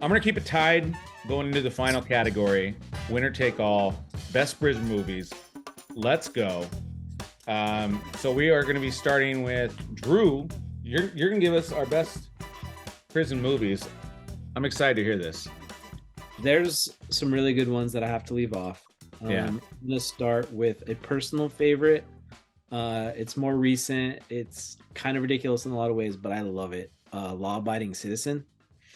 I'm gonna keep it tied going into the final category, winner take all, best prison movies. Let's go. So we are gonna be starting with Drew. You're gonna give us our best prison movies. I'm excited to hear this. There's some really good ones that I have to leave off. Yeah. I'm gonna start with a personal favorite. It's more recent. It's kind of ridiculous in a lot of ways, but I love it. Law Abiding Citizen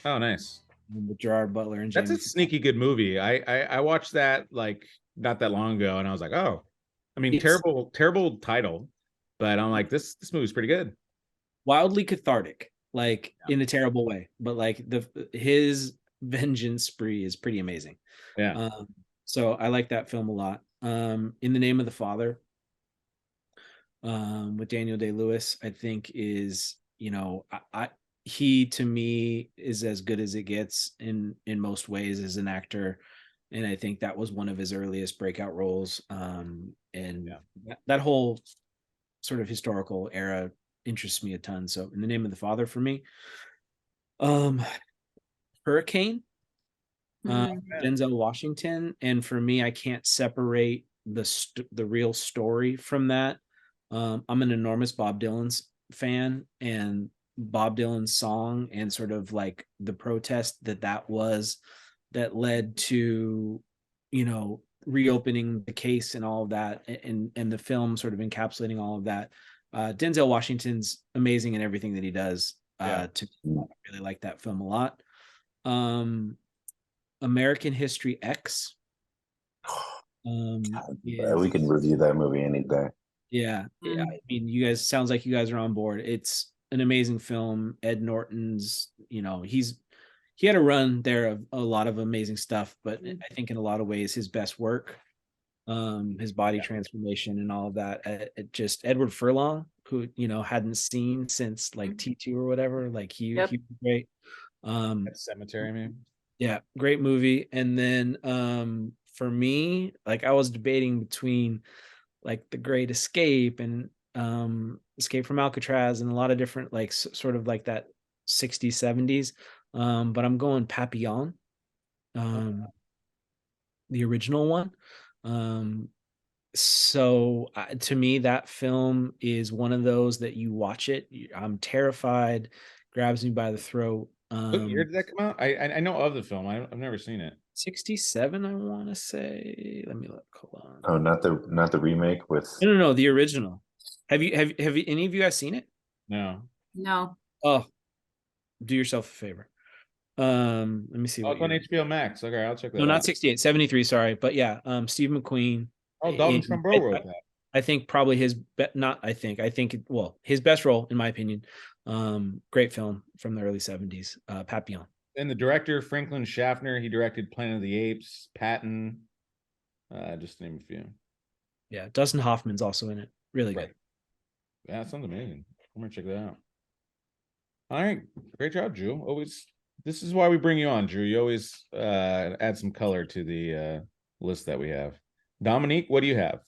Oh, nice. with Gerard Butler and That's a Jamie. sneaky good movie. I watched that like not that long ago, and I was like, oh, I mean, It's terrible title, but I'm like, this movie's pretty good. wildly cathartic, like in a terrible way, but like his vengeance spree is pretty amazing. Yeah. So I like that film a lot. In the Name of the Father, with Daniel Day-Lewis, I think is, he to me is as good as it gets in most ways as an actor, and I think that was one of his earliest breakout roles. And that whole sort of historical era interests me a ton. So In the Name of the Father for me. Hurricane, Denzel Washington, and for me, I can't separate the real story from that. I'm an enormous Bob Dylan's fan, and Bob Dylan's song and sort of like the protest that was that led to, reopening the case and all of that, and the film sort of encapsulating all of that. Denzel Washington's amazing in everything that he does. I really like that film a lot. American History X. We can review that movie any day. Yeah. I mean, you guys, sounds like you guys are on board. It's an amazing film. Ed Norton's, he had a run there of a lot of amazing stuff, but I think in a lot of ways his best work, his body transformation and all of that, just Edward Furlong, who hadn't seen since like T2 or whatever, like he was great. Cemetery, man. Yeah, great movie. And then for me, like I was debating between like The Great Escape and Escape from Alcatraz and a lot of different like sort of like that 60s 70s, but I'm going Papillon, the original one. So to me, that film is one of those that you watch it, I'm terrified, grabs me by the throat. What year did that come out? I know of the film. I've never seen it. 67, I want to say. Let me look. Hold on. Oh, not the remake with. No, the original. Have you any of you guys seen it? No. Oh, do yourself a favor. Let me see. Oh, it's on HBO Max. Okay, I'll check that out. No, not 68, 73. Sorry, but yeah, Steve McQueen. Oh, Dalton Trumbo wrote that. I think probably his his best role in my opinion. Great film from the early 70s. Papillon. And the director, Franklin Schaffner, he directed Planet of the Apes, Patton, just to name a few. Yeah, Dustin Hoffman's also in it. Really good. Yeah, that sounds amazing. I'm gonna check that out. All right, great job, Drew. Always, this is why we bring you on, Drew. You always add some color to the list that we have. Dominique, what do you have?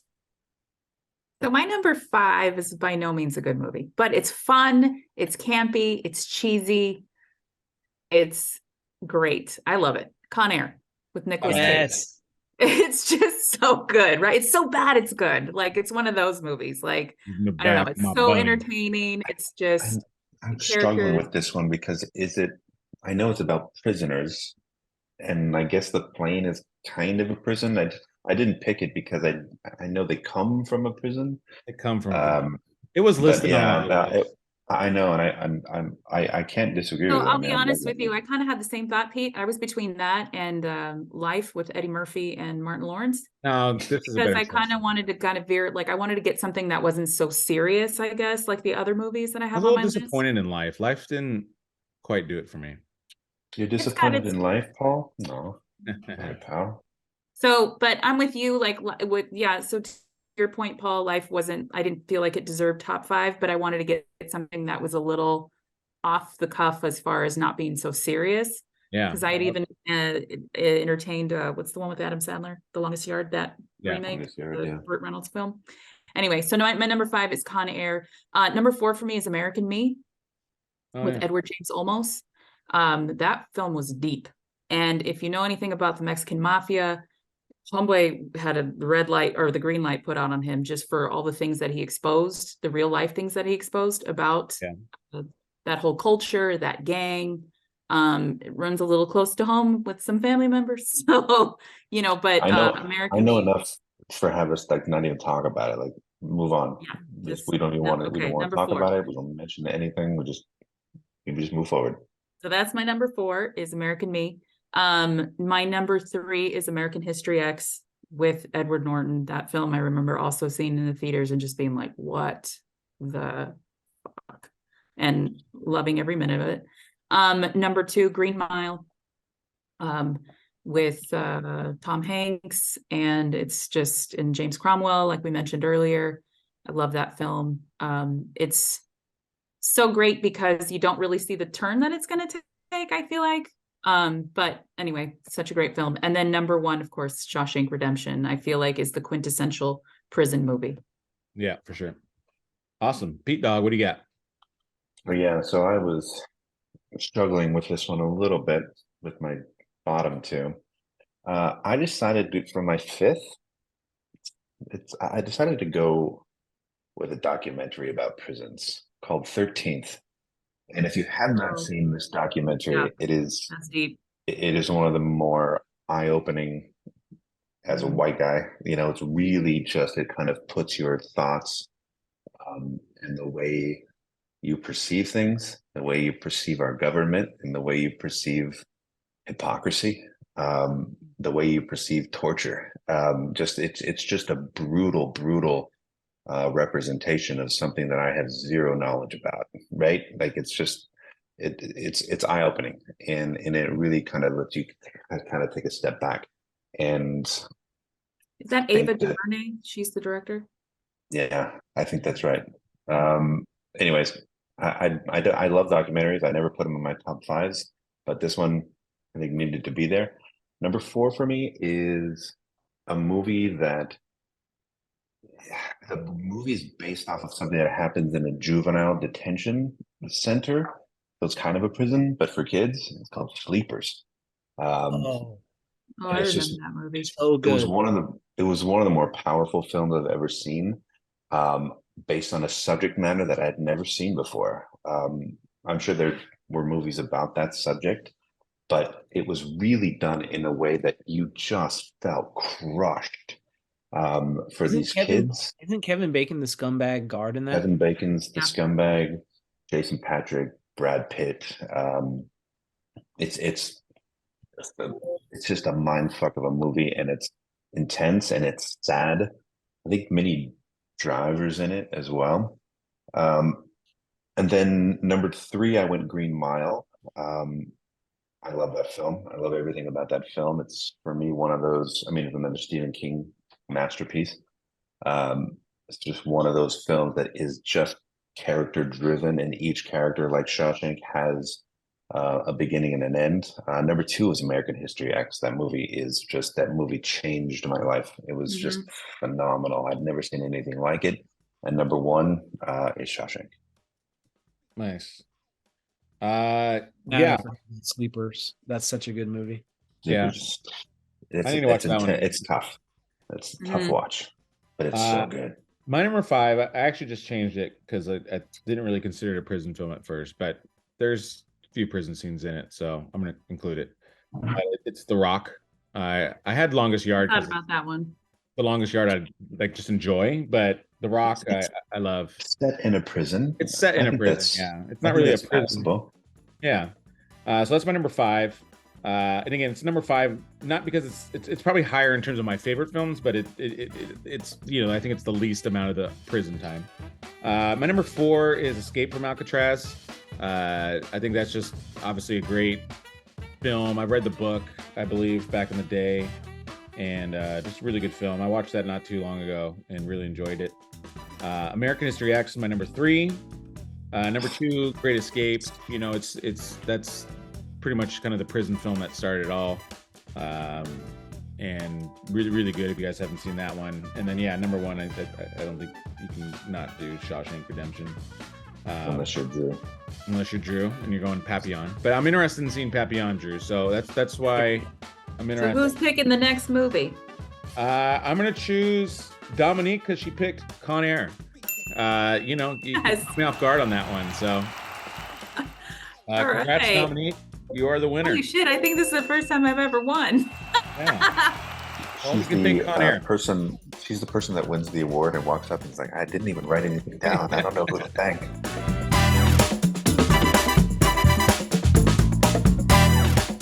So my number 5 is by no means a good movie, but it's fun, it's campy, it's cheesy, it's great. I love it. Con Air with Nicolas Cage. Yes. It's just so good, right? It's so bad it's good. Like it's one of those movies. Like I don't know, it's so entertaining. It's just I'm struggling with this one because I know it's about prisoners, and I guess the plane is kind of a prison. I didn't pick it because I know they come from a prison. They come from. It was listed on. I know, and I can't disagree with it. I'll be honest with you. I kind of had the same thought, Pete. I was between that and Life with Eddie Murphy and Martin Lawrence. No, this is because I kind of wanted to kind of veer, like I wanted to get something that wasn't so serious, I guess, like the other movies that I have. I was a little disappointed in Life. Life didn't quite do it for me. You're disappointed in Life, Paul? No, my pal. So, but I'm with you. So to your point, Paul, Life I didn't feel like it deserved top 5, but I wanted to get something that was a little off the cuff as far as not being so serious. Yeah. Because I had even entertained, what's the one with Adam Sandler? The Longest Yard, that remake, Burt Reynolds film. Anyway, so my number 5 is Con Air. Number 4 for me is American Me with Edward James Olmos. That film was deep. And if you know anything about the Mexican mafia, Homeboy had a red light or the green light put on him just for all the things that he exposed, the real life things that he exposed about that whole culture, that gang. It runs a little close to home with some family members. So, but I know enough for have us like not even talk about it, like move on. Yeah, we don't even want to. okay, We don't want to talk about it. We don't mention anything. We just move forward. So that's my number 4 is American Me. My number 3 is American History X with Edward Norton. That film I remember also seeing in the theaters and just being like, what the fuck? And loving every minute of it. Number 2, Green Mile, with Tom Hanks, and it's just in James Cromwell, like we mentioned earlier. I love that film. It's so great because you don't really see the turn that it's going to take, I feel like. But anyway, such a great film. And then number 1, of course, Shawshank Redemption, I feel like is the quintessential prison movie. Yeah, for sure. Awesome. Pete Dog, what do you got? But yeah, so I was struggling with this one a little bit with my bottom 2. I decided for my 5th, I decided to go with a documentary about prisons called 13th. And if you have not seen this documentary, that's deep. It is one of the more eye-opening as a white guy. It's really just, it kind of puts your thoughts and the way you perceive things, the way you perceive our government, and the way you perceive hypocrisy, the way you perceive torture. It's just a brutal representation of something that I have zero knowledge about, right? Like it's eye-opening, and it really kind of lets you kind of take a step back. And is that Ava DuVernay? She's the director. Yeah, I think that's right. Anyways, I love documentaries. I never put them in my top 5s, but this one I think needed to be there. Number 4 for me is a movie that the movie is based off of something that happens in a juvenile detention center. So it's kind of a prison, but for kids. It's called Sleepers. I remember that movie. So good. It was one of the more powerful films I've ever seen, based on a subject matter that I had never seen before. I'm sure there were movies about that subject, but it was really done in a way that you just felt crushed for these kids. Isn't Kevin Bacon the scumbag guard in that? Kevin Bacon's the scumbag, Jason Patrick, Brad Pitt. It's just a mind fuck of a movie, and it's intense and it's sad. I think Minnie Driver's in it as well. And then number 3, I went Green Mile. I love that film. I love everything about that film. It's, for me, one of those, it's another Stephen King masterpiece. It's just one of those films that is just character driven, and each character, like Shawshank, has a beginning and an end. Number 2 is American History X. That movie changed my life. It was just phenomenal. I'd never seen anything like it. And number 1 is Shawshank. Nice. Sleepers. That's such a good movie. Yeah. I need to watch that one. It's tough. It's a tough watch, but it's so good. My number 5, I actually just changed it because I didn't really consider it a prison film at first, but there's a few prison scenes in it, so I'm going to include it. It's The Rock. I had Longest Yard. I thought about that one. The Longest Yard I just enjoy, but The Rock I love. Set in a prison. It's set in a prison. Yeah, it's not really a prison. Possible. Yeah. So that's my number 5. And again, it's number 5, not because it's probably higher in terms of my favorite films, but it's I think it's the least amount of the prison time. My number 4 is Escape from Alcatraz. I think that's just obviously a great film. I've read the book, I believe, back in the day, and just a really good film. I watched that not too long ago and really enjoyed it. American History X is my number 3. Number 2, Great Escape. That's pretty much kind of the prison film that started it all, and really good if you guys haven't seen that one. And then number 1, I don't think you can not do Shawshank Redemption. Unless you're Drew. Unless you're Drew and you're going Papillon. But I'm interested in seeing Papillon, Drew. So that's why I'm So interested. who's picking the next movie? I'm gonna choose Dominique because she picked Con Air. You Yes. took me off guard on that one. So All congrats, right. Dominique. You are the winner. Holy shit, I think this is the first time I've ever won. Yeah. Well, we She's can thank Con Air. person. She's the person that wins the award and walks up and is like, "I didn't even write anything down. I don't know who to thank."